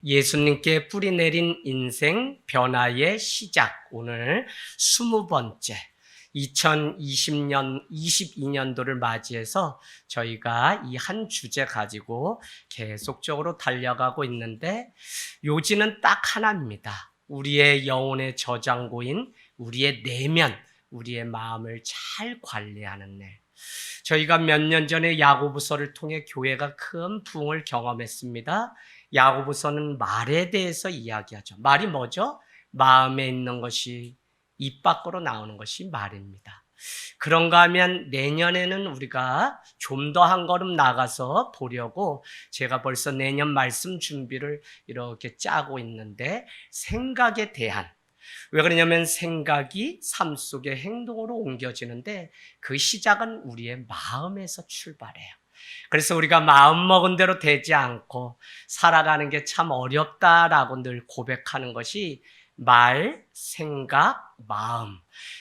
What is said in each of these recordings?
예수님께 뿌리 내린 인생 변화의 시작, 오늘 20번째 2020년, 22년도를 맞이해서 저희가 이 한 주제 가지고 계속적으로 달려가고 있는데 요지는 딱 하나입니다. 우리의 영혼의 저장고인 우리의 내면, 우리의 마음을 잘 관리하는 일. 저희가 몇 년 전에 야고보서를 통해 교회가 큰 부흥을 경험했습니다. 야고보서는 말에 대해서 이야기하죠. 말이 뭐죠? 마음에 있는 것이 입 밖으로 나오는 것이 말입니다. 그런가 하면 내년에는 우리가 좀 더 한 걸음 나가서 보려고 제가 벌써 내년 말씀 준비를 이렇게 짜고 있는데, 생각에 대한, 왜 그러냐면 생각이 삶 속의 행동으로 옮겨지는데 그 시작은 우리의 마음에서 출발해요. 그래서 우리가 마음먹은 대로 되지 않고 살아가는 게 참 어렵다라고 늘 고백하는 것이 말, 생각, 마음,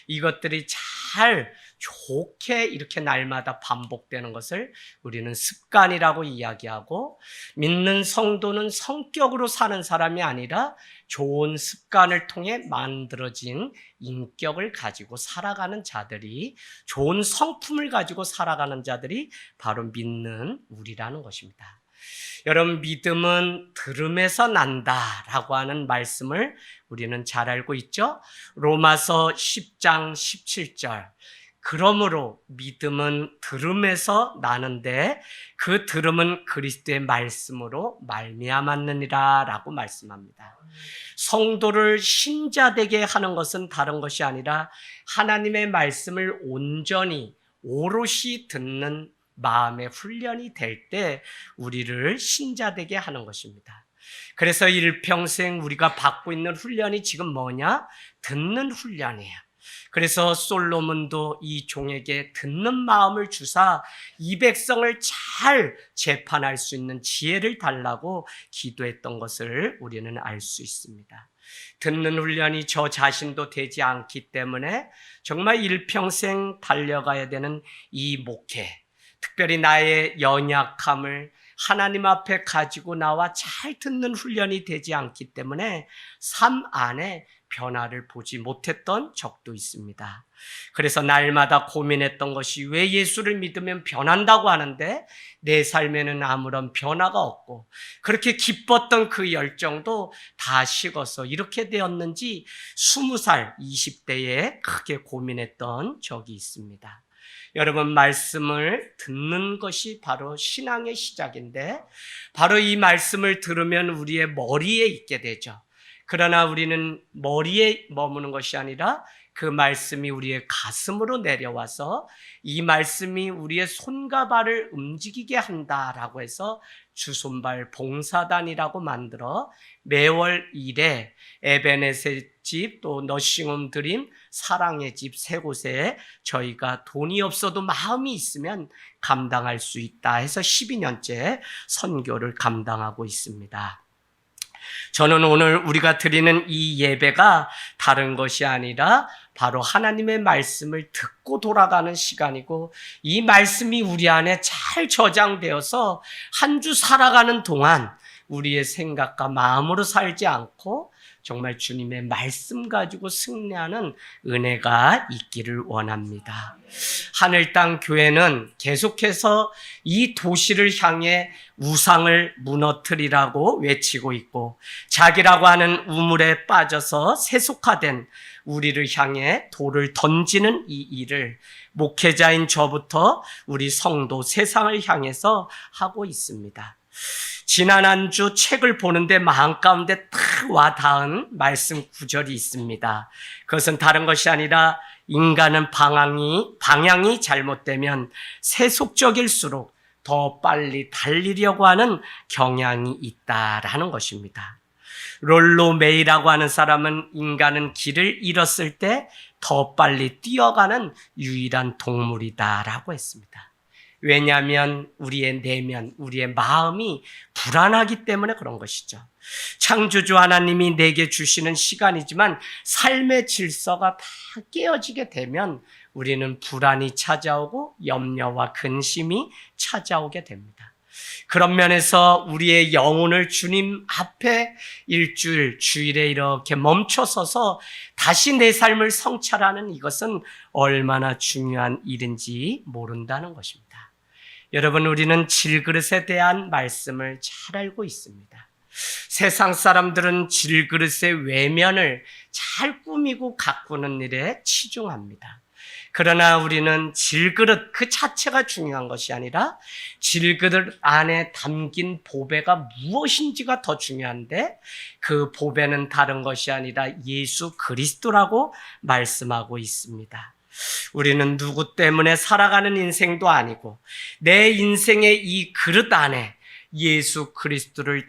이것들이 잘 좋게 이렇게 날마다 반복되는 것을 우리는 습관이라고 이야기하고, 믿는 성도는 성격으로 사는 사람이 아니라 좋은 습관을 통해 만들어진 인격을 가지고 살아가는 자들이, 좋은 성품을 가지고 살아가는 자들이 바로 믿는 우리라는 것입니다. 여러분, 믿음은 들음에서 난다라고 하는 말씀을 우리는 잘 알고 있죠? 로마서 10장 17절. 그러므로 믿음은 들음에서 나는데 그 들음은 그리스도의 말씀으로 말미암았느니라 라고 말씀합니다. 성도를 신자되게 하는 것은 다른 것이 아니라 하나님의 말씀을 온전히 오롯이 듣는 마음의 훈련이 될 때 우리를 신자되게 하는 것입니다. 그래서 일평생 우리가 받고 있는 훈련이 지금 뭐냐? 듣는 훈련이에요. 그래서 솔로몬도 이 종에게 듣는 마음을 주사 이 백성을 잘 재판할 수 있는 지혜를 달라고 기도했던 것을 우리는 알 수 있습니다. 듣는 훈련이 저 자신도 되지 않기 때문에 정말 일평생 달려가야 되는 이 목회, 특별히 나의 연약함을 하나님 앞에 가지고 나와 잘 듣는 훈련이 되지 않기 때문에 삶 안에 변화를 보지 못했던 적도 있습니다. 그래서 날마다 고민했던 것이, 왜 예수를 믿으면 변한다고 하는데 내 삶에는 아무런 변화가 없고, 그렇게 기뻤던 그 열정도 다 식어서 이렇게 되었는지 20살, 20대에 크게 고민했던 적이 있습니다. 여러분, 말씀을 듣는 것이 바로 신앙의 시작인데, 바로 이 말씀을 들으면 우리의 머리에 있게 되죠. 그러나 우리는 머리에 머무는 것이 아니라 그 말씀이 우리의 가슴으로 내려와서 이 말씀이 우리의 손과 발을 움직이게 한다라고 해서 주손발 봉사단이라고 만들어 매월 1회 에베네셀 집, 또 너싱홈 드림, 사랑의 집 세 곳에 저희가 돈이 없어도 마음이 있으면 감당할 수 있다 해서 12년째 선교를 감당하고 있습니다. 저는 오늘 우리가 드리는 이 예배가 다른 것이 아니라 바로 하나님의 말씀을 듣고 돌아가는 시간이고, 이 말씀이 우리 안에 잘 저장되어서 한 주 살아가는 동안 우리의 생각과 마음으로 살지 않고 정말 주님의 말씀 가지고 승리하는 은혜가 있기를 원합니다. 하늘 땅 교회는 계속해서 이 도시를 향해 우상을 무너뜨리라고 외치고 있고, 자기라고 하는 우물에 빠져서 세속화된 우리를 향해 돌을 던지는 이 일을 목회자인 저부터 우리 성도 세상을 향해서 하고 있습니다. 지난 한 주 책을 보는데 마음 가운데 탁 와 닿은 말씀 구절이 있습니다. 그것은 다른 것이 아니라 인간은 방향이 잘못되면 세속적일수록 더 빨리 달리려고 하는 경향이 있다라는 것입니다. 롤로 메이라고 하는 사람은 인간은 길을 잃었을 때 더 빨리 뛰어가는 유일한 동물이다라고 했습니다. 왜냐하면 우리의 내면, 우리의 마음이 불안하기 때문에 그런 것이죠. 창조주 하나님이 내게 주시는 시간이지만 삶의 질서가 다 깨어지게 되면 우리는 불안이 찾아오고 염려와 근심이 찾아오게 됩니다. 그런 면에서 우리의 영혼을 주님 앞에 일주일, 주일에 이렇게 멈춰서서 다시 내 삶을 성찰하는 이것은 얼마나 중요한 일인지 모른다는 것입니다. 여러분, 우리는 질그릇에 대한 말씀을 잘 알고 있습니다. 세상 사람들은 질그릇의 외면을 잘 꾸미고 가꾸는 일에 치중합니다. 그러나 우리는 질그릇 그 자체가 중요한 것이 아니라 질그릇 안에 담긴 보배가 무엇인지가 더 중요한데, 그 보배는 다른 것이 아니라 예수 그리스도라고 말씀하고 있습니다. 우리는 누구 때문에 살아가는 인생도 아니고 내 인생의 이 그릇 안에 예수 그리스도를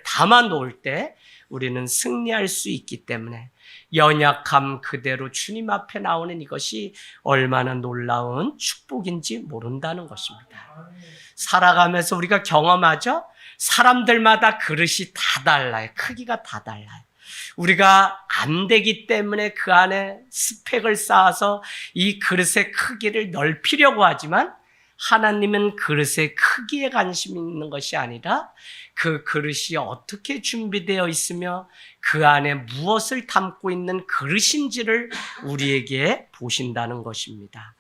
담아 놓을 때 우리는 승리할 수 있기 때문에 연약함 그대로 주님 앞에 나오는 이것이 얼마나 놀라운 축복인지 모른다는 것입니다. 살아가면서 우리가 경험하죠? 사람들마다 그릇이 다 달라요. 크기가 다 달라요. 우리가 안 되기 때문에 그 안에 스펙을 쌓아서 이 그릇의 크기를 넓히려고 하지만, 하나님은 그릇의 크기에 관심이 있는 것이 아니라 그 그릇이 어떻게 준비되어 있으며 그 안에 무엇을 담고 있는 그릇인지를 우리에게 보신다는 것입니다.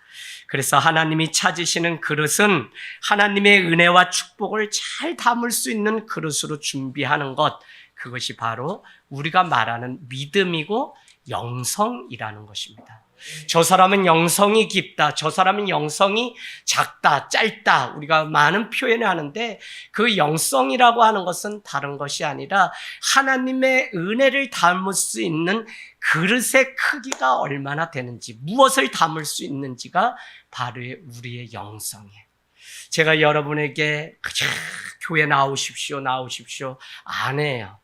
그래서 하나님이 찾으시는 그릇은 하나님의 은혜와 축복을 잘 담을 수 있는 그릇으로 준비하는 것, 그것이 바로 우리가 말하는 믿음이고 영성이라는 것입니다. 저 사람은 영성이 깊다, 저 사람은 영성이 작다, 짧다, 우리가 많은 표현을 하는데 그 영성이라고 하는 것은 다른 것이 아니라 하나님의 은혜를 담을 수 있는 그릇의 크기가 얼마나 되는지, 무엇을 담을 수 있는지가 바로 우리의 영성이에요. 제가 여러분에게 그저 교회 나오십시오 안 해요.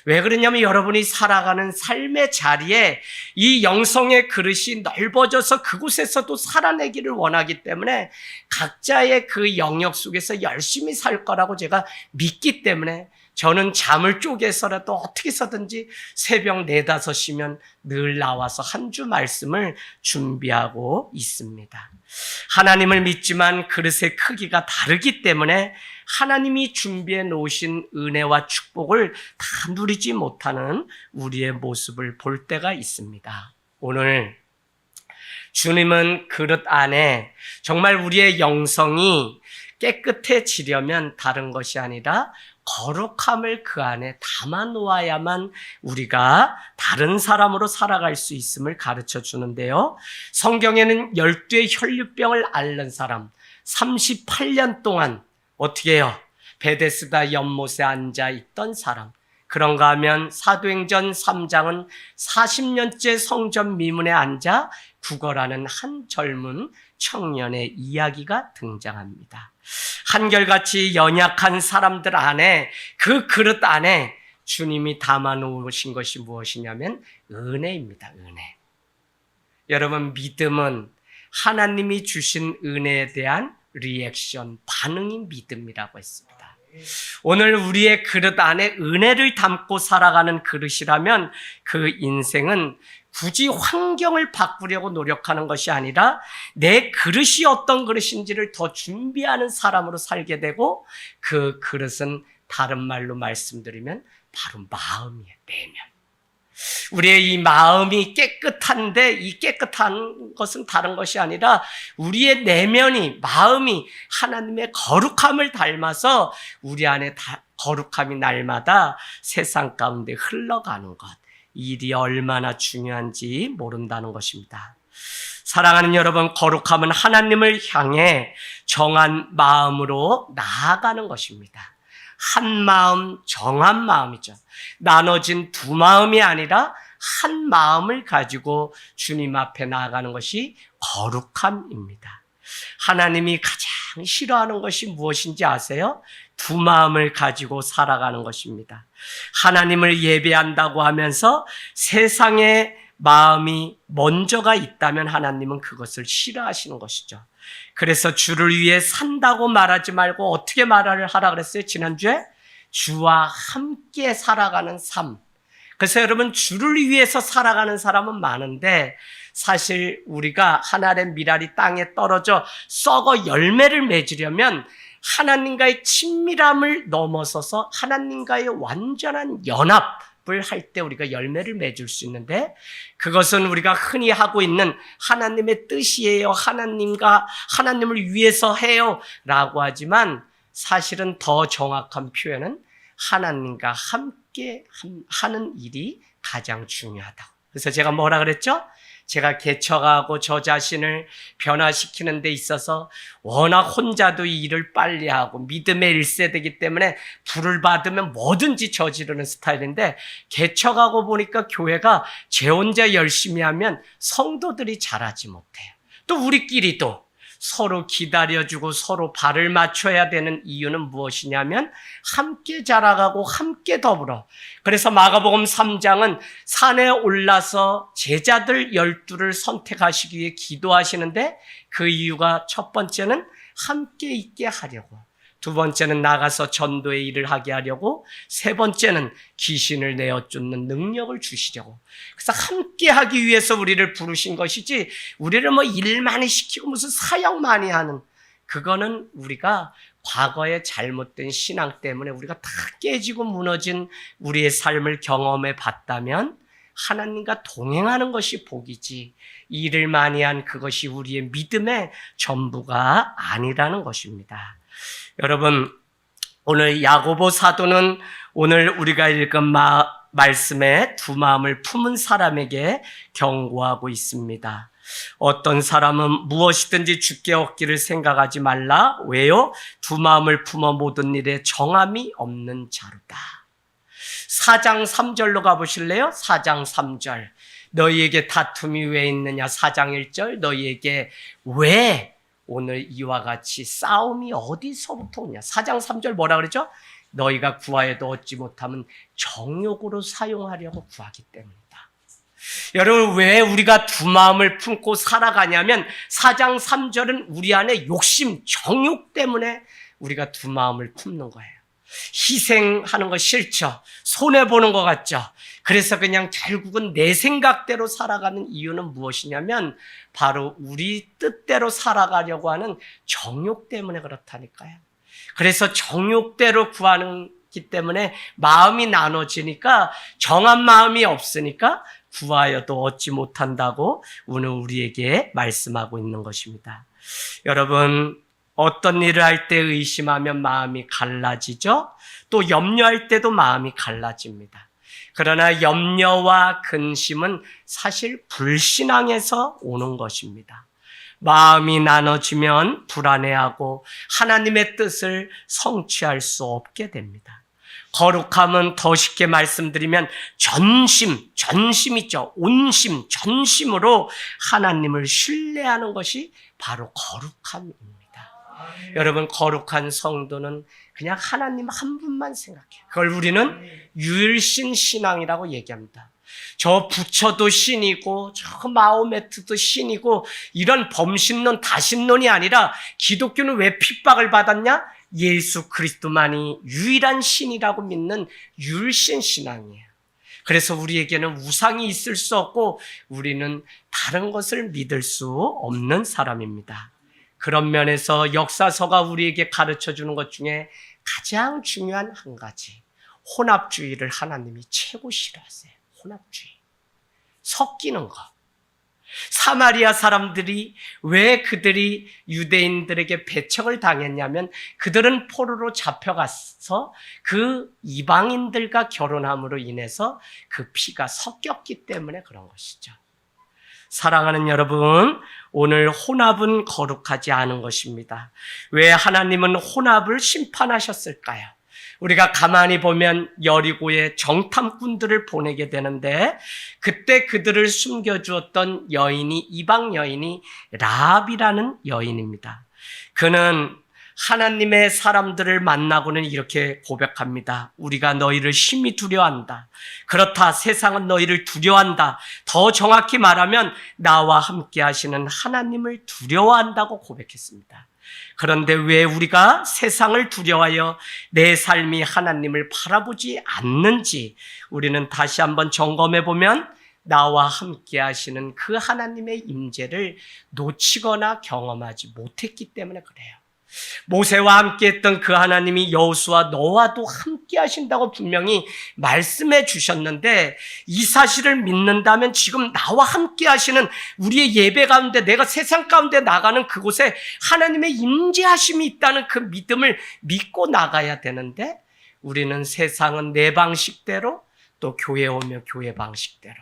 왜 그러냐면 여러분이 살아가는 삶의 자리에 이 영성의 그릇이 넓어져서 그곳에서도 살아내기를 원하기 때문에 각자의 그 영역 속에서 열심히 살 거라고 제가 믿기 때문에 저는 잠을 쪼개서라도 어떻게 해서든지 새벽 4, 5시면 늘 나와서 한 주 말씀을 준비하고 있습니다. 하나님을 믿지만 그릇의 크기가 다르기 때문에 하나님이 준비해 놓으신 은혜와 축복을 다 누리지 못하는 우리의 모습을 볼 때가 있습니다. 오늘 주님은 그릇 안에 정말 우리의 영성이 깨끗해지려면 다른 것이 아니라 거룩함을 그 안에 담아 놓아야만 우리가 다른 사람으로 살아갈 수 있음을 가르쳐 주는데요. 성경에는 12의 혈류병을 앓는 사람 38년 동안 어떻게 해요? 베데스다 연못에 앉아 있던 사람. 그런가 하면 사도행전 3장은 40년째 성전 미문에 앉아 구걸하는 한 젊은 청년의 이야기가 등장합니다. 한결같이 연약한 사람들 안에, 그 그릇 안에 주님이 담아 놓으신 것이 무엇이냐면 은혜입니다. 은혜. 여러분, 믿음은 하나님이 주신 은혜에 대한 리액션, 반응이 믿음이라고 했습니다. 오늘 우리의 그릇 안에 은혜를 담고 살아가는 그릇이라면 그 인생은 굳이 환경을 바꾸려고 노력하는 것이 아니라 내 그릇이 어떤 그릇인지를 더 준비하는 사람으로 살게 되고, 그 그릇은 다른 말로 말씀드리면 바로 마음이에요. 내면. 우리의 이 마음이 깨끗한데 이 깨끗한 것은 다른 것이 아니라 우리의 내면이, 마음이 하나님의 거룩함을 닮아서 우리 안에 거룩함이 날마다 세상 가운데 흘러가는 것, 이 일이 얼마나 중요한지 모른다는 것입니다. 사랑하는 여러분, 거룩함은 하나님을 향해 정한 마음으로 나아가는 것입니다. 한 마음, 정한 마음이죠. 나눠진 두 마음이 아니라 한 마음을 가지고 주님 앞에 나아가는 것이 거룩함입니다. 하나님이 가장 싫어하는 것이 무엇인지 아세요? 두 마음을 가지고 살아가는 것입니다. 하나님을 예배한다고 하면서 세상의 마음이 먼저가 있다면 하나님은 그것을 싫어하시는 것이죠. 그래서 주를 위해 산다고 말하지 말고 어떻게 말을 하라 그랬어요? 지난주에 주와 함께 살아가는 삶. 그래서 여러분, 주를 위해서 살아가는 사람은 많은데 사실 우리가 하늘의 밀알이 땅에 떨어져 썩어 열매를 맺으려면 하나님과의 친밀함을 넘어서서 하나님과의 완전한 연합을 할 때 우리가 열매를 맺을 수 있는데, 그것은 우리가 흔히 하고 있는 하나님의 뜻이에요, 하나님을 위해서 해요 라고 하지만, 사실은 더 정확한 표현은 하나님과 함께 하는 일이 가장 중요하다고. 그래서 제가 뭐라 그랬죠? 제가 개척하고 저 자신을 변화시키는 데 있어서 워낙 혼자도 이 일을 빨리 하고 믿음의 1세대이기 때문에 불을 받으면 뭐든지 저지르는 스타일인데, 개척하고 보니까 교회가 제 혼자 열심히 하면 성도들이 잘하지 못해요. 또 우리끼리도 서로 기다려주고 서로 발을 맞춰야 되는 이유는 무엇이냐면 함께 자라가고 함께 더불어. 그래서 마가복음 3장은 산에 올라서 제자들 12를 선택하시기 위해 기도하시는데, 그 이유가 첫 번째는 함께 있게 하려고, 두 번째는 나가서 전도의 일을 하게 하려고, 세 번째는 귀신을 내어 쫓는 능력을 주시려고. 그래서 함께 하기 위해서 우리를 부르신 것이지, 우리를 뭐 일 많이 시키고 무슨 사역 많이 하는, 그거는 우리가 과거의 잘못된 신앙 때문에 우리가 다 깨지고 무너진 우리의 삶을 경험해 봤다면 하나님과 동행하는 것이 복이지, 일을 많이 한 그것이 우리의 믿음의 전부가 아니라는 것입니다. 여러분, 오늘 야고보 사도는 오늘 우리가 읽은 말씀에 두 마음을 품은 사람에게 경고하고 있습니다. 어떤 사람은 무엇이든지 주께 얻기를 생각하지 말라. 왜요? 두 마음을 품어 모든 일에 정함이 없는 자로다. 4장 3절로 가보실래요? 4장 3절. 너희에게 다툼이 왜 있느냐? 4장 1절. 너희에게 왜 오늘 이와 같이 싸움이 어디서부터 오냐? 4장 3절 뭐라 그러죠? 너희가 구하여도 얻지 못하면 정욕으로 사용하려고 구하기 때문이다. 여러분, 왜 우리가 두 마음을 품고 살아가냐면 4장 3절은 우리 안에 욕심, 정욕 때문에 우리가 두 마음을 품는 거예요. 희생하는 거 싫죠? 손해보는 것 같죠? 그래서 그냥 결국은 내 생각대로 살아가는 이유는 무엇이냐면 바로 우리 뜻대로 살아가려고 하는 정욕 때문에 그렇다니까요. 그래서 정욕대로 구하기 때문에 마음이 나눠지니까, 정한 마음이 없으니까 구하여도 얻지 못한다고 오늘 우리에게 말씀하고 있는 것입니다. 여러분, 어떤 일을 할 때 의심하면 마음이 갈라지죠? 또 염려할 때도 마음이 갈라집니다. 그러나 염려와 근심은 사실 불신앙에서 오는 것입니다. 마음이 나눠지면 불안해하고 하나님의 뜻을 성취할 수 없게 됩니다. 거룩함은 더 쉽게 말씀드리면 전심 있죠? 온심, 전심으로 하나님을 신뢰하는 것이 바로 거룩함입니다. 여러분, 거룩한 성도는 그냥 하나님 한 분만 생각해요. 그걸 우리는 유일신 신앙이라고 얘기합니다. 저 부처도 신이고 저 마호메트도 신이고 이런 범신론 다신론이 아니라, 기독교는 왜 핍박을 받았냐? 예수 그리스도만이 유일한 신이라고 믿는 유일신 신앙이에요. 그래서 우리에게는 우상이 있을 수 없고 우리는 다른 것을 믿을 수 없는 사람입니다. 그런 면에서 역사서가 우리에게 가르쳐주는 것 중에 가장 중요한 한 가지, 혼합주의를 하나님이 최고 싫어하세요. 혼합주의, 섞이는 것. 사마리아 사람들이 왜 그들이 유대인들에게 배척을 당했냐면, 그들은 포로로 잡혀가서 그 이방인들과 결혼함으로 인해서 그 피가 섞였기 때문에 그런 것이죠. 사랑하는 여러분, 오늘 혼합은 거룩하지 않은 것입니다. 왜 하나님은 혼합을 심판하셨을까요? 우리가 가만히 보면 여리고에 정탐꾼들을 보내게 되는데, 그때 그들을 숨겨주었던 여인이, 이방 여인이 라합이라는 여인입니다. 그는 하나님의 사람들을 만나고는 이렇게 고백합니다. 우리가 너희를 심히 두려워한다. 그렇다, 세상은 너희를 두려워한다. 더 정확히 말하면 나와 함께 하시는 하나님을 두려워한다고 고백했습니다. 그런데 왜 우리가 세상을 두려워하여 내 삶이 하나님을 바라보지 않는지 우리는 다시 한번 점검해 보면, 나와 함께 하시는 그 하나님의 임재를 놓치거나 경험하지 못했기 때문에 그래요. 모세와 함께 했던 그 하나님이 여호수아 너와도 함께 하신다고 분명히 말씀해 주셨는데, 이 사실을 믿는다면 지금 나와 함께 하시는 우리의 예배 가운데, 내가 세상 가운데 나가는 그곳에 하나님의 임재하심이 있다는 그 믿음을 믿고 나가야 되는데, 우리는 세상은 내 방식대로, 또 교회 오면 교회 방식대로,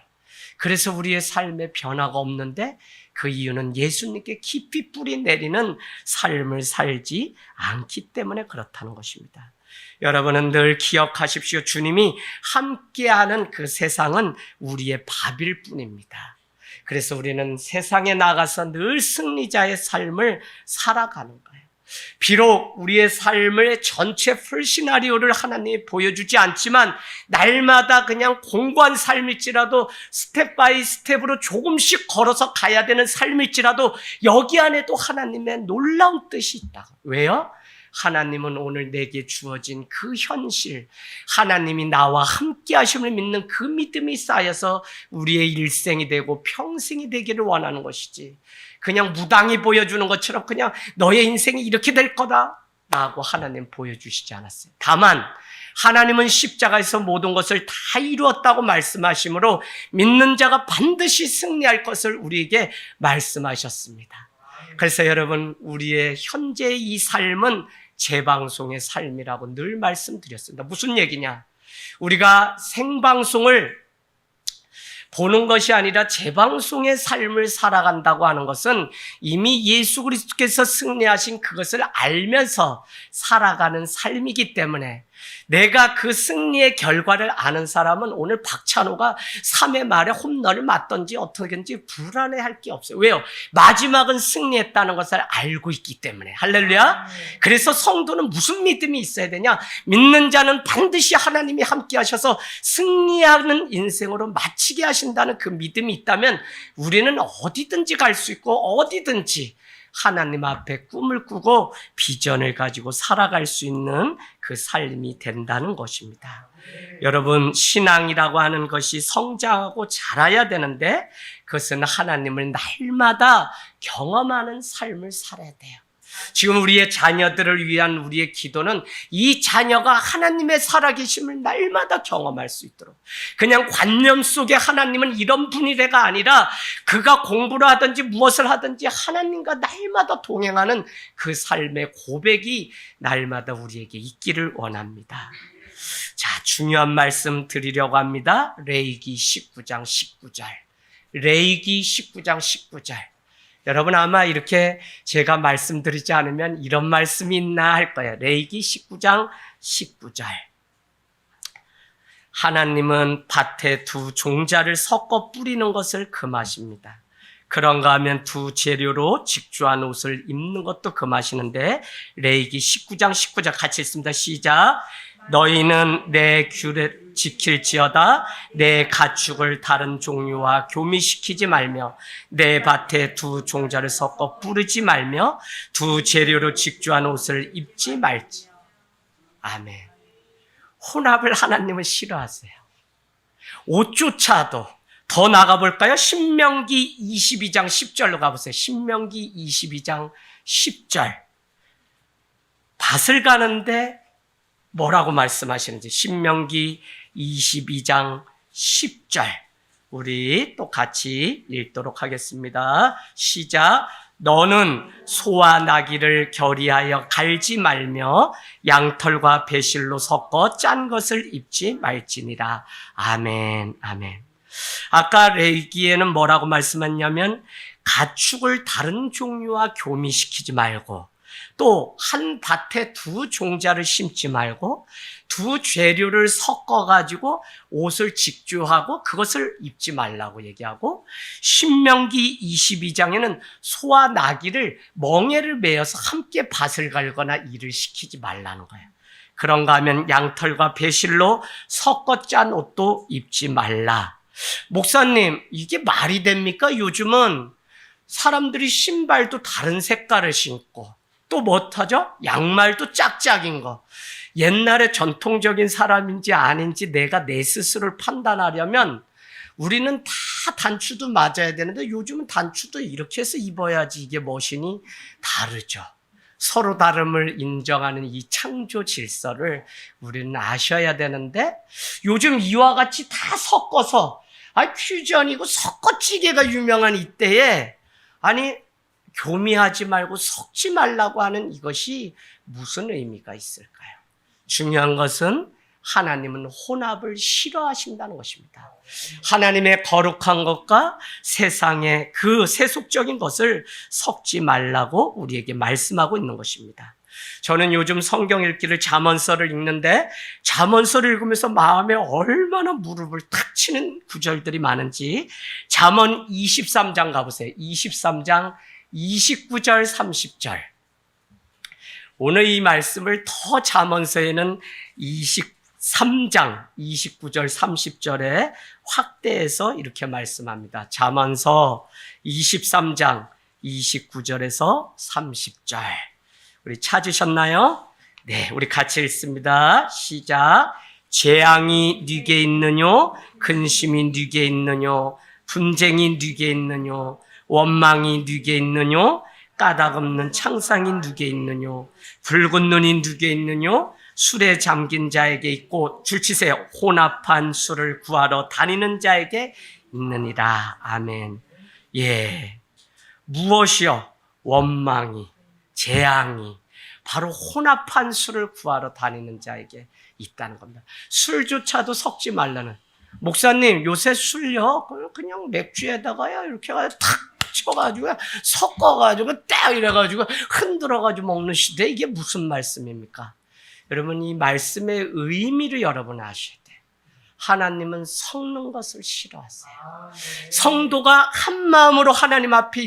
그래서 우리의 삶에 변화가 없는데, 그 이유는 예수님께 깊이 뿌리 내리는 삶을 살지 않기 때문에 그렇다는 것입니다. 여러분은 늘 기억하십시오. 주님이 함께하는 그 세상은 우리의 밥일 뿐입니다. 그래서 우리는 세상에 나가서 늘 승리자의 삶을 살아가는 거예요. 비록 우리의 삶의 전체 풀시나리오를 하나님이 보여주지 않지만, 날마다 그냥 공고한 삶일지라도, 스텝 바이 스텝으로 조금씩 걸어서 가야 되는 삶일지라도, 여기 안에도 하나님의 놀라운 뜻이 있다고. 왜요? 하나님은 오늘 내게 주어진 그 현실, 하나님이 나와 함께 하심을 믿는 그 믿음이 쌓여서 우리의 일생이 되고 평생이 되기를 원하는 것이지, 그냥 무당이 보여주는 것처럼 그냥 너의 인생이 이렇게 될 거다 라고 하나님 보여주시지 않았어요. 다만 하나님은 십자가에서 모든 것을 다 이루었다고 말씀하시므로 믿는 자가 반드시 승리할 것을 우리에게 말씀하셨습니다. 그래서 여러분, 우리의 현재의 이 삶은 재방송의 삶이라고 늘 말씀드렸습니다. 무슨 얘기냐? 우리가 생방송을 보는 것이 아니라 재방송의 삶을 살아간다고 하는 것은 이미 예수 그리스도께서 승리하신 그것을 알면서 살아가는 삶이기 때문에, 내가 그 승리의 결과를 아는 사람은 오늘 박찬호가 3회 말에 홈런을 맞던지 어떻게든지 불안해할 게 없어요. 왜요? 마지막은 승리했다는 것을 알고 있기 때문에. 할렐루야. 그래서 성도는 무슨 믿음이 있어야 되냐? 믿는 자는 반드시 하나님이 함께 하셔서 승리하는 인생으로 마치게 하신다는 그 믿음이 있다면, 우리는 어디든지 갈 수 있고 어디든지 하나님 앞에 꿈을 꾸고 비전을 가지고 살아갈 수 있는 그 삶이 된다는 것입니다. 여러분, 신앙이라고 하는 것이 성장하고 자라야 되는데, 그것은 하나님을 날마다 경험하는 삶을 살아야 돼요. 지금 우리의 자녀들을 위한 우리의 기도는 이 자녀가 하나님의 살아계심을 날마다 경험할 수 있도록, 그냥 관념 속에 하나님은 이런 분이래가 아니라 그가 공부를 하든지 무엇을 하든지 하나님과 날마다 동행하는 그 삶의 고백이 날마다 우리에게 있기를 원합니다. 자, 중요한 말씀 드리려고 합니다. 레위기 19장 19절. 레위기 19장 19절. 여러분, 아마 이렇게 제가 말씀드리지 않으면 이런 말씀이 있나 할 거예요. 레위기 19장 19절. 하나님은 밭에 두 종자를 섞어 뿌리는 것을 금하십니다. 그런가 하면 두 재료로 직주한 옷을 입는 것도 금하시는데, 레위기 19장 19절 같이 읽습니다. 시작. 너희는 내 규례를 지킬지어다. 내 가축을 다른 종류와 교미시키지 말며, 내 밭에 두 종자를 섞어 뿌리지 말며, 두 재료로 직주한 옷을 입지 말지. 아멘. 혼합을 하나님은 싫어하세요. 옷조차도. 더 나가볼까요? 신명기 22장 10절로 가보세요. 신명기 22장 10절. 밭을 가는데 뭐라고 말씀하시는지, 신명기 22장 10절 우리 또 같이 읽도록 하겠습니다. 시작. 너는 소와 나귀를 결의하여 갈지 말며 양털과 배실로 섞어 짠 것을 입지 말지니라. 아멘. 아멘. 아까 레위기에는 뭐라고 말씀했냐면, 가축을 다른 종류와 교미시키지 말고, 또 한 밭에 두 종자를 심지 말고, 두 재료를 섞어가지고 옷을 직주하고 그것을 입지 말라고 얘기하고, 신명기 22장에는 소와 나귀를 멍에를 매어서 함께 밭을 갈거나 일을 시키지 말라는 거예요. 그런가 하면 양털과 배실로 섞어 짠 옷도 입지 말라. 목사님, 이게 말이 됩니까? 요즘은 사람들이 신발도 다른 색깔을 신고, 또 못하죠? 양말도 짝짝인 거. 옛날에 전통적인 사람인지 아닌지 내가 내 스스로를 판단하려면 우리는 다 단추도 맞아야 되는데, 요즘은 단추도 이렇게 해서 입어야지 이게 멋이니 다르죠. 서로 다름을 인정하는 이 창조 질서를 우리는 아셔야 되는데, 요즘 이와 같이 다 섞어서 퓨전이고 섞어찌개가 유명한 이때에 교미하지 말고 섞지 말라고 하는 이것이 무슨 의미가 있을까요? 중요한 것은 하나님은 혼합을 싫어하신다는 것입니다. 하나님의 거룩한 것과 세상의 그 세속적인 것을 섞지 말라고 우리에게 말씀하고 있는 것입니다. 저는 요즘 성경 읽기를 잠언서를 읽는데, 잠언서를 읽으면서 마음에 얼마나 무릎을 탁 치는 구절들이 많은지, 잠언 23장 가보세요. 23장 29절 30절. 오늘 이 말씀을 더 잠언서에는 23장 29절 30절에 확대해서 이렇게 말씀합니다. 잠언서 23장 29절에서 30절. 우리 찾으셨나요? 네, 우리 같이 읽습니다. 시작. 재앙이 네게 있느뇨? 근심이 네게 있느뇨? 분쟁이 네게 있느뇨? 원망이 네게 있느뇨? 까닭없는 창상이 네게 있느뇨? 붉은 눈이 네게 있느뇨? 술에 잠긴 자에게 있고, 줄치세요. 혼합한 술을 구하러 다니는 자에게 있느니라. 아멘. 예. 무엇이요? 원망이, 재앙이 바로 혼합한 술을 구하러 다니는 자에게 있다는 겁니다. 술조차도 섞지 말라는. 목사님, 요새 술요 그냥 맥주에다가요 이렇게 탁 쳐가지고 섞어가지고 딱 이래가지고 흔들어가지고 먹는 시대, 이게 무슨 말씀입니까? 여러분, 이 말씀의 의미를 여러분 아셔야 돼요. 하나님은 섞는 것을 싫어하세요. 성도가 한 마음으로 하나님 앞에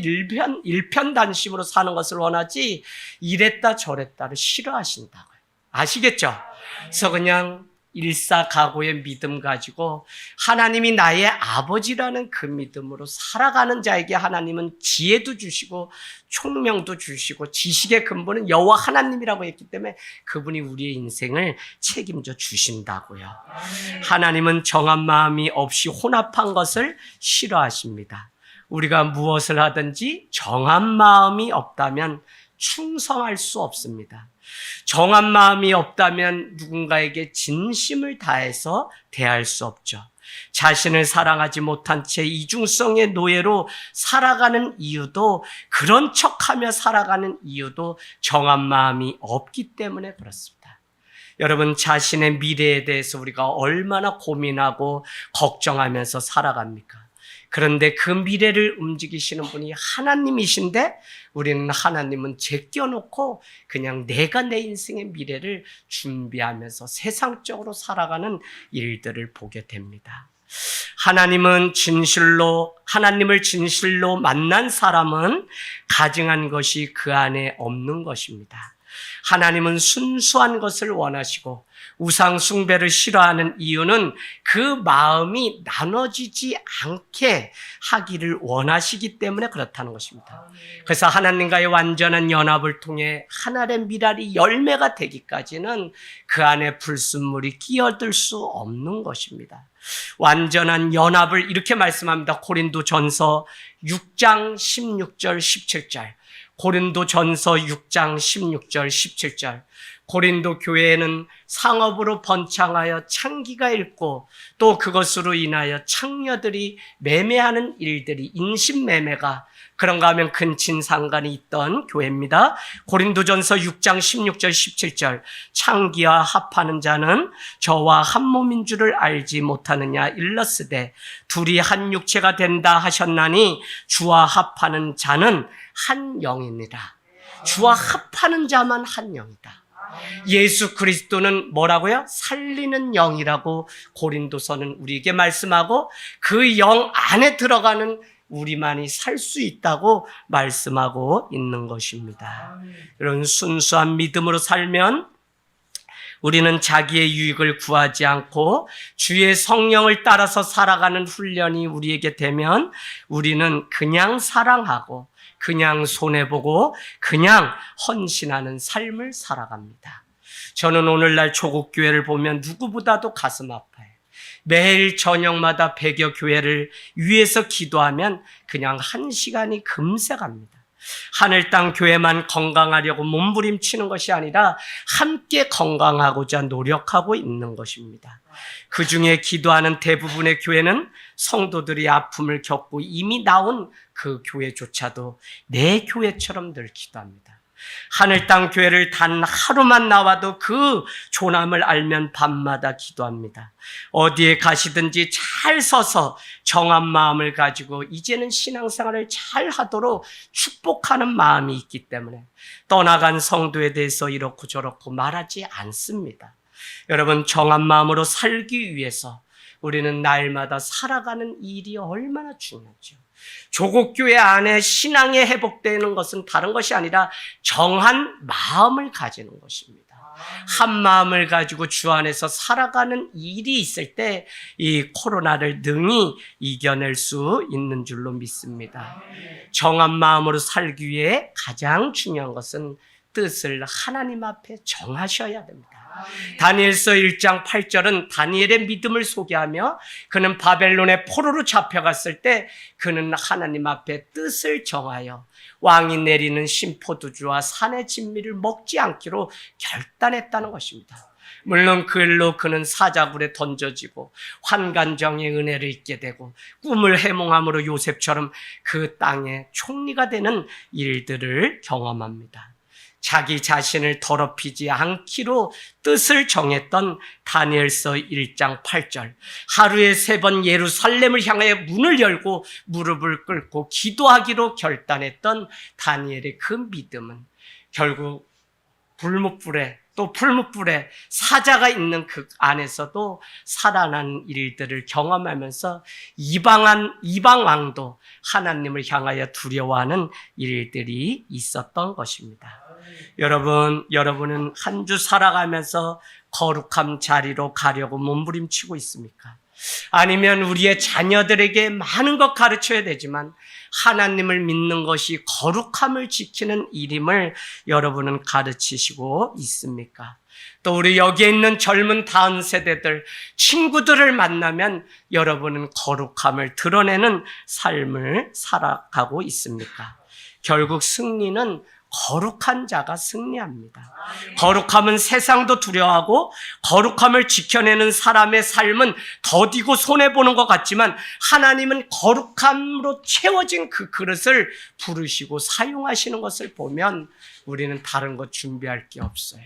일편단심으로 사는 것을 원하지, 이랬다 저랬다를 싫어하신다고요. 아시겠죠? 그래서 그냥 일사각오의 믿음 가지고 하나님이 나의 아버지라는 그 믿음으로 살아가는 자에게 하나님은 지혜도 주시고 총명도 주시고, 지식의 근본은 여호와 하나님이라고 했기 때문에 그분이 우리의 인생을 책임져 주신다고요. 하나님은 정한 마음이 없이 혼합한 것을 싫어하십니다. 우리가 무엇을 하든지 정한 마음이 없다면 충성할 수 없습니다. 정한 마음이 없다면 누군가에게 진심을 다해서 대할 수 없죠. 자신을 사랑하지 못한 채 이중성의 노예로 살아가는 이유도, 그런 척하며 살아가는 이유도 정한 마음이 없기 때문에 그렇습니다. 여러분, 자신의 미래에 대해서 우리가 얼마나 고민하고 걱정하면서 살아갑니까? 그런데 그 미래를 움직이시는 분이 하나님이신데, 우리는 하나님은 제껴놓고 그냥 내가 내 인생의 미래를 준비하면서 세상적으로 살아가는 일들을 보게 됩니다. 하나님을 진실로 만난 사람은 가증한 것이 그 안에 없는 것입니다. 하나님은 순수한 것을 원하시고 우상 숭배를 싫어하는 이유는 그 마음이 나눠지지 않게 하기를 원하시기 때문에 그렇다는 것입니다. 그래서 하나님과의 완전한 연합을 통해 한 알의 밀알이 열매가 되기까지는 그 안에 불순물이 끼어들 수 없는 것입니다. 완전한 연합을 이렇게 말씀합니다. 고린도전서 6장 16절 17절. 고린도전서 6장 16절 17절. 고린도 교회에는 상업으로 번창하여 창기가 있고, 또 그것으로 인하여 창녀들이 매매하는 일들이, 인신매매가 그런가 하면 근친상간이 있던 교회입니다. 고린도전서 6장 16절 17절. 창기와 합하는 자는 저와 한 몸인 줄을 알지 못하느냐 일렀으되 둘이 한 육체가 된다 하셨나니 주와 합하는 자는 한 영이니라. 주와 합하는 자만 한 영이다. 예수 그리스도는 뭐라고요? 살리는 영이라고 고린도서는 우리에게 말씀하고, 그 영 안에 들어가는 우리만이 살 수 있다고 말씀하고 있는 것입니다. 이런 순수한 믿음으로 살면 우리는 자기의 유익을 구하지 않고 주의 성령을 따라서 살아가는 훈련이 우리에게 되면, 우리는 그냥 사랑하고 그냥 손해보고 그냥 헌신하는 삶을 살아갑니다. 저는 오늘날 조국교회를 보면 누구보다도 가슴 아파요. 매일 저녁마다 100여 교회를 위해서 기도하면 그냥 1시간이 금세 갑니다. 하늘 땅 교회만 건강하려고 몸부림치는 것이 아니라 함께 건강하고자 노력하고 있는 것입니다. 그 중에 기도하는 대부분의 교회는 성도들이 아픔을 겪고 이미 나온 그 교회조차도 내 교회처럼 늘 기도합니다. 하늘 땅 교회를 단 하루만 나와도 그 조남을 알면 밤마다 기도합니다. 어디에 가시든지 잘 서서 정한 마음을 가지고 이제는 신앙생활을 잘 하도록 축복하는 마음이 있기 때문에 떠나간 성도에 대해서 이렇고 저렇고 말하지 않습니다. 여러분, 정한 마음으로 살기 위해서 우리는 날마다 살아가는 일이 얼마나 중요하죠. 조국교회 안에 신앙이 회복되는 것은 다른 것이 아니라 정한 마음을 가지는 것입니다. 한 마음을 가지고 주 안에서 살아가는 일이 있을 때 이 코로나를 능히 이겨낼 수 있는 줄로 믿습니다. 정한 마음으로 살기 위해 가장 중요한 것은 뜻을 하나님 앞에 정하셔야 됩니다. 다니엘서 1장 8절은 다니엘의 믿음을 소개하며 그는 바벨론의 포로로 잡혀갔을 때 그는 하나님 앞에 뜻을 정하여 왕이 내리는 신포도주와 산의 진미를 먹지 않기로 결단했다는 것입니다. 물론 그 일로 그는 사자굴에 던져지고 환관정의 은혜를 잊게 되고 꿈을 해몽함으로 요셉처럼 그 땅의 총리가 되는 일들을 경험합니다. 자기 자신을 더럽히지 않기로 뜻을 정했던 다니엘서 1장 8절. 하루에 3번 예루살렘을 향해 문을 열고 무릎을 꿇고 기도하기로 결단했던 다니엘의 그 믿음은 결국 불못불에 또 풀무불에 사자가 있는 그 안에서도 살아난 일들을 경험하면서 이방 왕도 하나님을 향하여 두려워하는 일들이 있었던 것입니다. 여러분은 한 주 살아가면서 거룩한 자리로 가려고 몸부림치고 있습니까? 아니면 우리의 자녀들에게 많은 것 가르쳐야 되지만 하나님을 믿는 것이 거룩함을 지키는 일임을 여러분은 가르치시고 있습니까? 또 우리 여기에 있는 젊은 다음 세대들, 친구들을 만나면 여러분은 거룩함을 드러내는 삶을 살아가고 있습니까? 결국 승리는 거룩한 자가 승리합니다. 거룩함은 세상도 두려워하고 거룩함을 지켜내는 사람의 삶은 더디고 손해보는 것 같지만 하나님은 거룩함으로 채워진 그 그릇을 부르시고 사용하시는 것을 보면 우리는 다른 것 준비할 게 없어요.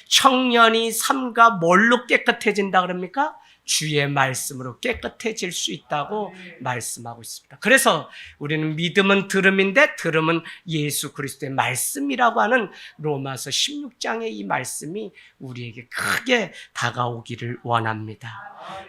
청년이 삶과 뭘로 깨끗해진다 그럽니까? 주의 말씀으로 깨끗해질 수 있다고 말씀하고 있습니다. 그래서 우리는 믿음은 들음인데 들음은 예수 그리스도의 말씀이라고 하는 로마서 16장의 이 말씀이 우리에게 크게 다가오기를 원합니다.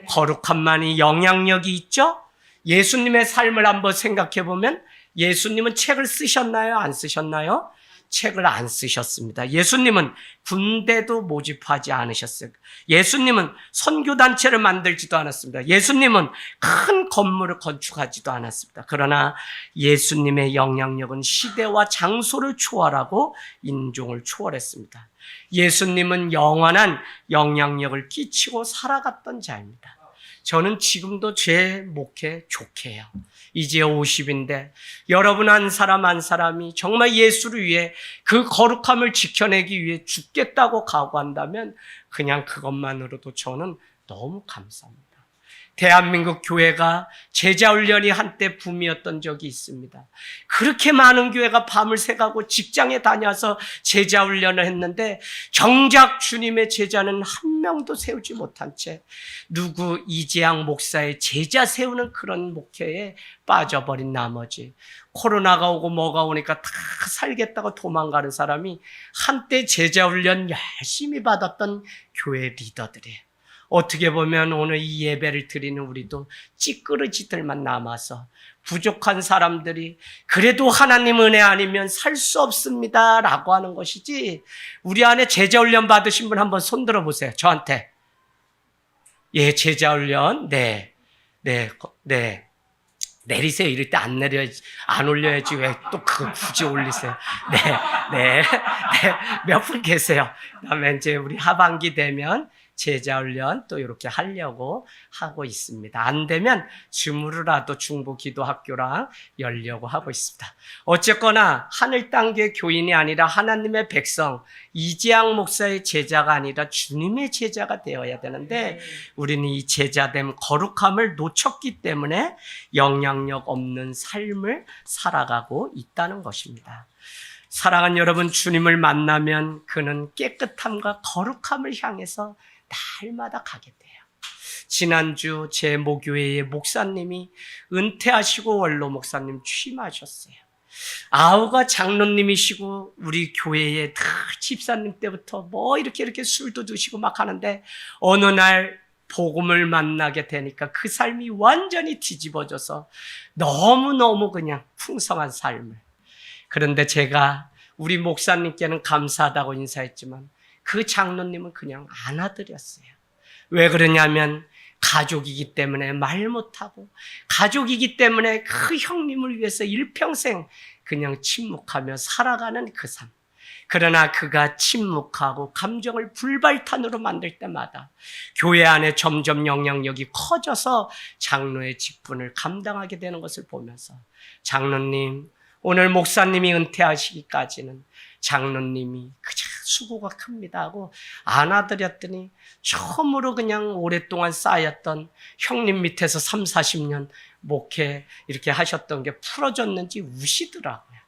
거룩함만이 영향력이 있죠? 예수님의 삶을 한번 생각해 보면 예수님은 책을 쓰셨나요? 안 쓰셨나요? 책을 안 쓰셨습니다. 예수님은 군대도 모집하지 않으셨어요. 예수님은 선교단체를 만들지도 않았습니다. 예수님은 큰 건물을 건축하지도 않았습니다. 그러나 예수님의 영향력은 시대와 장소를 초월하고 인종을 초월했습니다. 예수님은 영원한 영향력을 끼치고 살아갔던 자입니다. 저는 지금도 제 목회 좋게 해요. 이제 50인데 여러분 한 사람이 정말 예수를 위해 그 거룩함을 지켜내기 위해 죽겠다고 각오한다면 그냥 그것만으로도 저는 너무 감사합니다. 대한민국 교회가 제자훈련이 한때 붐이었던 적이 있습니다. 그렇게 많은 교회가 밤을 새가고 직장에 다녀서 제자훈련을 했는데 정작 주님의 제자는 한 명도 세우지 못한 채 누구 이재양 목사의 제자 세우는 그런 목회에 빠져버린 나머지 코로나가 오고 뭐가 오니까 다 살겠다고 도망가는 사람이 한때 제자훈련 열심히 받았던 교회 리더들이에요. 어떻게 보면 오늘 이 예배를 드리는 우리도 찌끄러지들만 남아서 부족한 사람들이 그래도 하나님 은혜 아니면 살 수 없습니다 라고 하는 것이지, 우리 안에 제자훈련 받으신 분 한번 손 들어보세요. 저한테. 예, 제자훈련. 네. 내리세요. 이럴 때 안 올려야지. 왜 또 그거 굳이 올리세요? 네. 몇 분 계세요. 그다음에 이제 우리 하반기 되면 제자 훈련 또 이렇게 하려고 하고 있습니다. 안 되면 줌으로라도 중보기도학교랑 열려고 하고 있습니다. 어쨌거나 하늘 단계 교인이 아니라 하나님의 백성, 이재학 목사의 제자가 아니라 주님의 제자가 되어야 되는데 우리는 이 제자됨 거룩함을 놓쳤기 때문에 영향력 없는 삶을 살아가고 있다는 것입니다. 사랑하는 여러분, 주님을 만나면 그는 깨끗함과 거룩함을 향해서 날마다 가게 돼요. 지난주 제 모교회의 목사님이 은퇴하시고 원로 목사님 취임하셨어요. 아우가 장로님이시고 우리 교회의 집사님 때부터 이렇게 술도 드시고 막 하는데 어느 날 복음을 만나게 되니까 그 삶이 완전히 뒤집어져서 너무너무 그냥 풍성한 삶을. 그런데 제가 우리 목사님께는 감사하다고 인사했지만 그 장로님은 그냥 안아드렸어요. 왜 그러냐면 가족이기 때문에 말 못하고 가족이기 때문에 그 형님을 위해서 일평생 그냥 침묵하며 살아가는 그 삶. 그러나 그가 침묵하고 감정을 불발탄으로 만들 때마다 교회 안에 점점 영향력이 커져서 장로의 직분을 감당하게 되는 것을 보면서 장로님, 오늘 목사님이 은퇴하시기까지는 장로님이 그저 수고가 큽니다 하고 안아드렸더니 처음으로 그냥 오랫동안 쌓였던 형님 밑에서 3, 40년 목회 이렇게 하셨던 게 풀어졌는지 우시더라고요.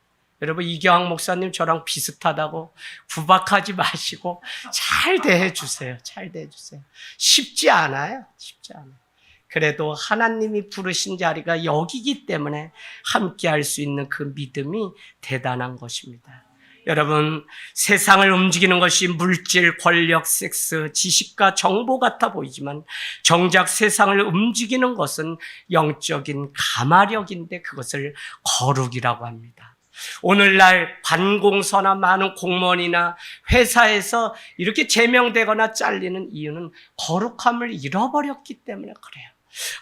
여러분, 이경학 목사님 저랑 비슷하다고 구박하지 마시고 잘 대해주세요. 잘 대해주세요. 쉽지 않아요. 쉽지 않아요. 그래도 하나님이 부르신 자리가 여기기 때문에 함께 할 수 있는 그 믿음이 대단한 것입니다. 여러분, 세상을 움직이는 것이 물질, 권력, 섹스, 지식과 정보 같아 보이지만 정작 세상을 움직이는 것은 영적인 가마력인데 그것을 거룩이라고 합니다. 오늘날 관공서나 많은 공무원이나 회사에서 이렇게 제명되거나 잘리는 이유는 거룩함을 잃어버렸기 때문에 그래요.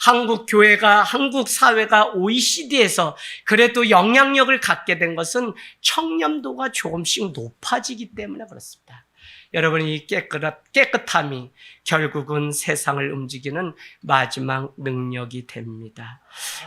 한국 교회가, 한국 사회가 OECD에서 그래도 영향력을 갖게 된 것은 청렴도가 조금씩 높아지기 때문에 그렇습니다. 여러분, 이 깨끗함이 결국은 세상을 움직이는 마지막 능력이 됩니다.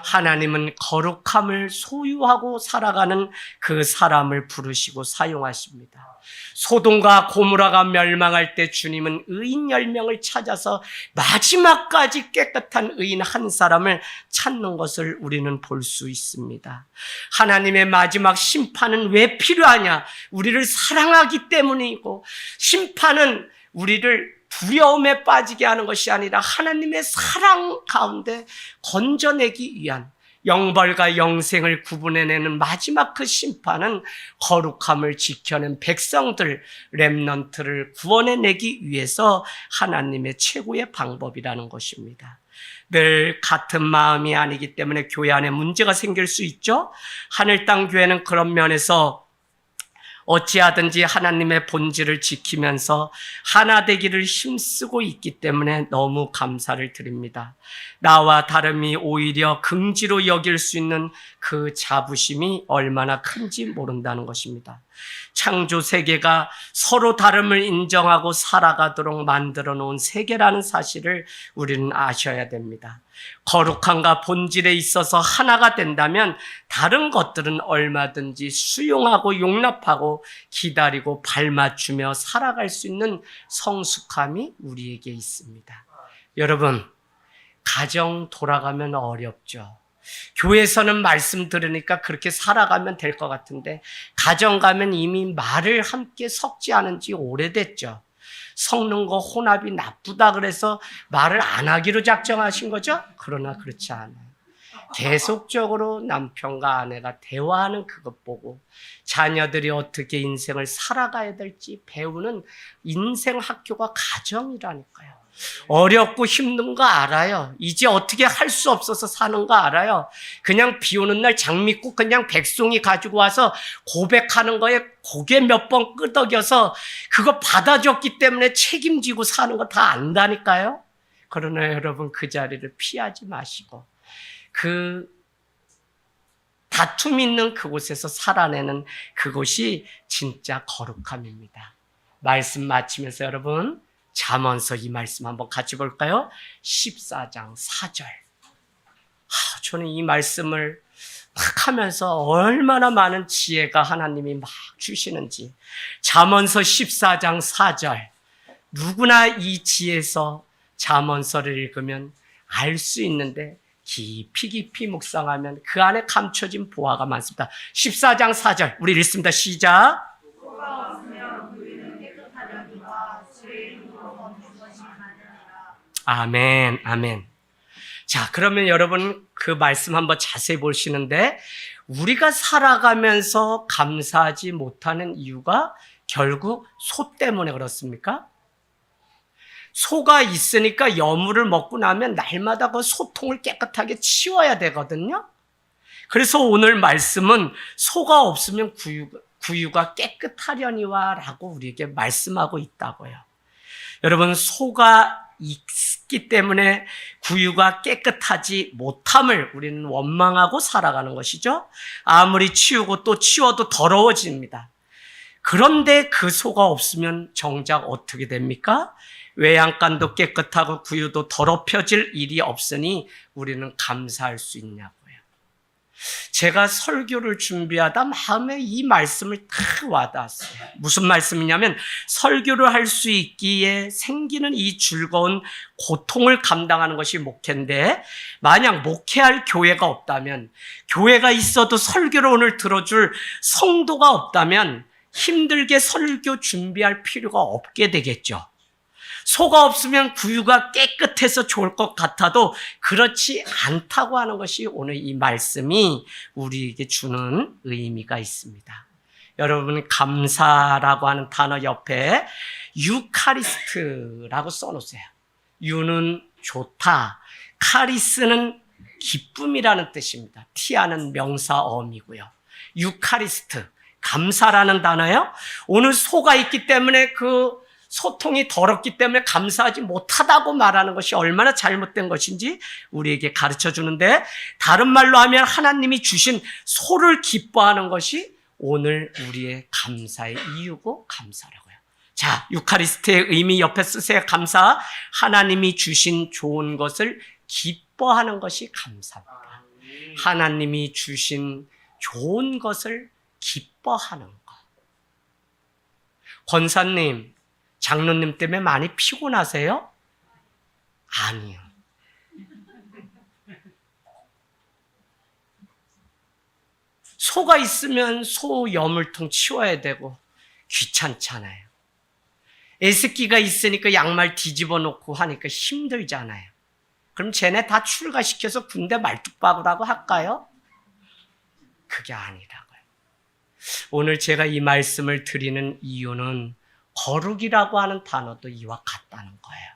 하나님은 거룩함을 소유하고 살아가는 그 사람을 부르시고 사용하십니다. 소돔과 고모라가 멸망할 때 주님은 의인 10명을 찾아서 마지막까지 깨끗한 의인 한 사람을 찾는 것을 우리는 볼 수 있습니다. 하나님의 마지막 심판은 왜 필요하냐? 우리를 사랑하기 때문이고, 심판은 우리를 두려움에 빠지게 하는 것이 아니라 하나님의 사랑 가운데 건져내기 위한, 영벌과 영생을 구분해내는 마지막 그 심판은 거룩함을 지켜낸 백성들, 렘넌트를 구원해내기 위해서 하나님의 최고의 방법이라는 것입니다. 늘 같은 마음이 아니기 때문에 교회 안에 문제가 생길 수 있죠. 하늘 땅 교회는 그런 면에서 어찌하든지 하나님의 본질을 지키면서 하나 되기를 힘쓰고 있기 때문에 너무 감사를 드립니다. 나와 다름이 오히려 긍지로 여길 수 있는 그 자부심이 얼마나 큰지 모른다는 것입니다. 창조 세계가 서로 다름을 인정하고 살아가도록 만들어 놓은 세계라는 사실을 우리는 아셔야 됩니다. 거룩함과 본질에 있어서 하나가 된다면 다른 것들은 얼마든지 수용하고 용납하고 기다리고 발맞추며 살아갈 수 있는 성숙함이 우리에게 있습니다. 여러분, 가정 돌아가면 어렵죠. 교회에서는 말씀 들으니까 그렇게 살아가면 될 것 같은데 가정 가면 이미 말을 함께 섞지 않은 지 오래됐죠. 섞는 거 혼합이 나쁘다 그래서 말을 안 하기로 작정하신 거죠? 그러나 그렇지 않아요. 계속적으로 남편과 아내가 대화하는 그것 보고 자녀들이 어떻게 인생을 살아가야 될지 배우는 인생 학교가 가정이라니까요. 어렵고 힘든 거 알아요. 이제 어떻게 할 수 없어서 사는 거 알아요. 그냥 비 오는 날 장미꽃 그냥 백송이 가지고 와서 고백하는 거에 고개 몇 번 끄덕여서 그거 받아줬기 때문에 책임지고 사는 거 다 안다니까요. 그러나 여러분, 그 자리를 피하지 마시고 그 다툼 있는 그곳에서 살아내는 그곳이 진짜 거룩함입니다. 말씀 마치면서 여러분, 잠언서 이 말씀 한번 같이 볼까요? 14장 4절. 저는 이 말씀을 막 하면서 얼마나 많은 지혜가 하나님이 막 주시는지. 잠언서 14장 4절. 누구나 이 지혜서 잠언서를 읽으면 알 수 있는데 깊이 묵상하면 그 안에 감춰진 보화가 많습니다. 14장 4절 우리 읽습니다. 시작. 아멘, 아멘. 자, 그러면 여러분 그 말씀 한번 자세히 보시는데 우리가 살아가면서 감사하지 못하는 이유가 결국 소 때문에 그렇습니까? 소가 있으니까 여물을 먹고 나면 날마다 그 소통을 깨끗하게 치워야 되거든요. 그래서 오늘 말씀은 소가 없으면 구유가 깨끗하려니와 라고 우리에게 말씀하고 있다고요. 여러분, 소가 있기 때문에 구유가 깨끗하지 못함을 우리는 원망하고 살아가는 것이죠. 아무리 치우고 또 치워도 더러워집니다. 그런데 그 소가 없으면 정작 어떻게 됩니까? 외양간도 깨끗하고 구유도 더럽혀질 일이 없으니 우리는 감사할 수 있냐고요. 제가 설교를 준비하다 마음에 이 말씀을 딱 와닿았어요. 무슨 말씀이냐면 설교를 할 수 있기에 생기는 이 즐거운 고통을 감당하는 것이 목회인데 만약 목회할 교회가 없다면, 교회가 있어도 설교를 오늘 들어줄 성도가 없다면 힘들게 설교 준비할 필요가 없게 되겠죠. 소가 없으면 구유가 깨끗해서 좋을 것 같아도 그렇지 않다고 하는 것이 오늘 이 말씀이 우리에게 주는 의미가 있습니다. 여러분, 감사라고 하는 단어 옆에 유카리스트라고 써놓으세요. 유는 좋다, 카리스는 기쁨이라는 뜻입니다. 티하는 명사어음이고요. 유카리스트, 감사라는 단어요. 오늘 소가 있기 때문에 그 소통이 더럽기 때문에 감사하지 못하다고 말하는 것이 얼마나 잘못된 것인지 우리에게 가르쳐 주는데, 다른 말로 하면 하나님이 주신 소를 기뻐하는 것이 오늘 우리의 감사의 이유고 감사라고요. 자, 유카리스트의 의미 옆에 쓰세요. 감사. 하나님이 주신 좋은 것을 기뻐하는 것이 감사입니다. 하나님이 주신 좋은 것을 기뻐하는 것. 권사님, 장로님 때문에 많이 피곤하세요? 아니요. 소가 있으면 소 여물통 치워야 되고 귀찮잖아요. 애새끼가 있으니까 양말 뒤집어 놓고 하니까 힘들잖아요. 그럼 쟤네 다 출가시켜서 군대 말뚝박으라고 할까요? 그게 아니라고요. 오늘 제가 이 말씀을 드리는 이유는 거룩이라고 하는 단어도 이와 같다는 거예요.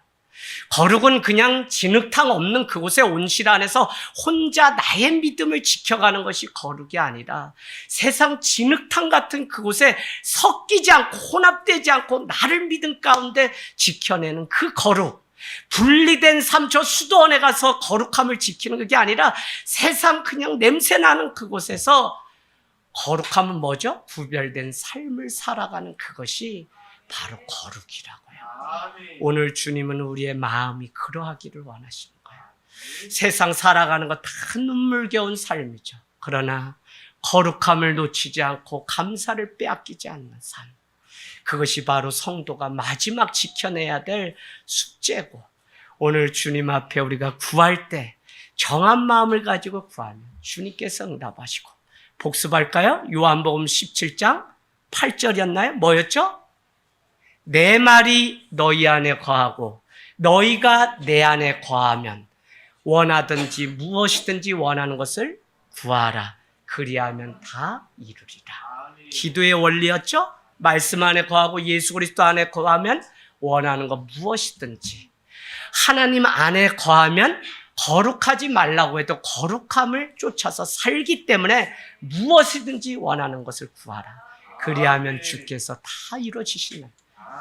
거룩은 그냥 진흙탕 없는 그곳의 온실 안에서 혼자 나의 믿음을 지켜가는 것이 거룩이 아니라 세상 진흙탕 같은 그곳에 섞이지 않고 혼합되지 않고 나를 믿음 가운데 지켜내는 그 거룩. 분리된 삶, 저 수도원에 가서 거룩함을 지키는 그게 아니라 세상 그냥 냄새나는 그곳에서 거룩함은 뭐죠? 구별된 삶을 살아가는 그것이 바로 거룩이라고요. 오늘 주님은 우리의 마음이 그러하기를 원하시는 거예요. 세상 살아가는 거 다 눈물겨운 삶이죠. 그러나 거룩함을 놓치지 않고 감사를 빼앗기지 않는 삶. 그것이 바로 성도가 마지막 지켜내야 될 숙제고, 오늘 주님 앞에 우리가 구할 때 정한 마음을 가지고 구하면 주님께서 응답하시고, 복습할까요? 요한복음 17장 8절이었나요? 뭐였죠? 내 말이 너희 안에 거하고 너희가 내 안에 거하면 원하든지 무엇이든지 원하는 것을 구하라. 그리하면 다 이루리라. 기도의 원리였죠? 말씀 안에 거하고 예수 그리스도 안에 거하면 원하는 것 무엇이든지. 하나님 안에 거하면 거룩하지 말라고 해도 거룩함을 쫓아서 살기 때문에 무엇이든지 원하는 것을 구하라. 그리하면 주께서 다 이루어지시는.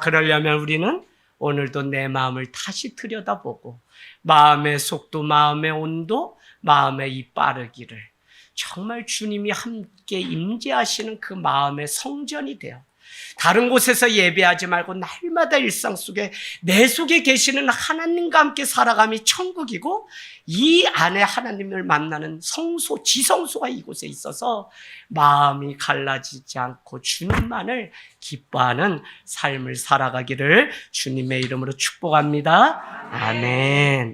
그러려면 우리는 오늘도 내 마음을 다시 들여다보고 마음의 속도, 마음의 온도, 마음의 이 빠르기를 정말 주님이 함께 임재하시는 그 마음의 성전이 되어 다른 곳에서 예배하지 말고 날마다 일상 속에 내 속에 계시는 하나님과 함께 살아감이 천국이고, 이 안에 하나님을 만나는 성소, 지성소가 이곳에 있어서 마음이 갈라지지 않고 주님만을 기뻐하는 삶을 살아가기를 주님의 이름으로 축복합니다. 아멘.